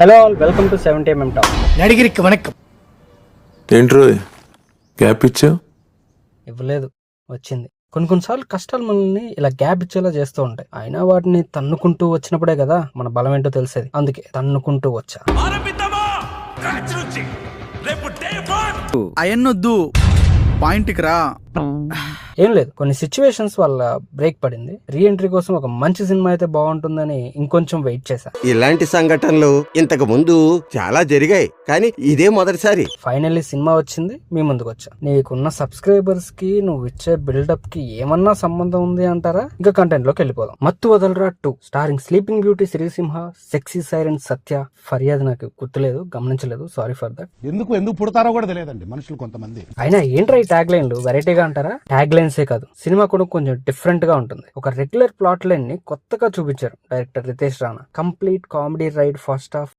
Hello all, welcome to 70mm talk. నడిగిరికి వణకం. ఏంట్రో గ్యాప్ ఇచ్చావు? ఇవ్వలేదు, వచ్చింది. కొన్నిసార్లు కష్టాలు మనల్ని ఇలా గ్యాప్ ఇచ్చేలా చేస్తూ ఉంటాయి. అయినా వాటిని తన్నుకుంటూ వచ్చినప్పుడే కదా మన బలం ఏంటో తెలిసేది. అందుకే తన్నుకుంటూ వచ్చా. అయన్నొద్దు, పాయింట్కి రా. ఏం లేదు, కొన్ని సిచ్యువేషన్స్ వల్ల బ్రేక్ పడింది. రీ ఎంట్రీ కోసం ఒక మంచి సినిమా అయితే బాగుంటుందని ఇంకొంచెం వెయిట్ చేశా. ఇలాంటి సంఘటనలు ఇంతకు ముందు చాలా జరిగాయి, కానీ ఇదే మొదటిసారి. ఫైనల్లీ సినిమా వచ్చింది, మీ ముందుకు వచ్చా. నీకున్న సబ్స్క్రైబర్స్ కి నువ్వు ఇచ్చే బిల్డప్ కి ఏమన్నా సంబంధం ఉంది అంటారా? ఇంకా కంటెంట్ లోకి వెళ్ళిపోదాం. Mathu Vadalara 2 starring sleeping beauty Srisimha, sexy siren Satya. ఫర్యాదు నాకు గుర్తులేదు, గమనించలేదు, సారీ ఫర్ దట్. ఎందుకు పుడతారో కూడా తెలియదండి మనుషులు కొంతమంది. అయినా ఏంట్రా ఈ ట్యాగ్ లైన్లు వెరైటీగా అంటారా? ట్యాగ్ లైన్సే కాదు, సినిమా కూడా కొంచెం డిఫరెంట్ గా ఉంటుంది. ఒక రెగ్యులర్ ప్లాట్ లైన్ ని కొత్తగా చూపించారు director Ritesh Rana. Complete comedy ride, first half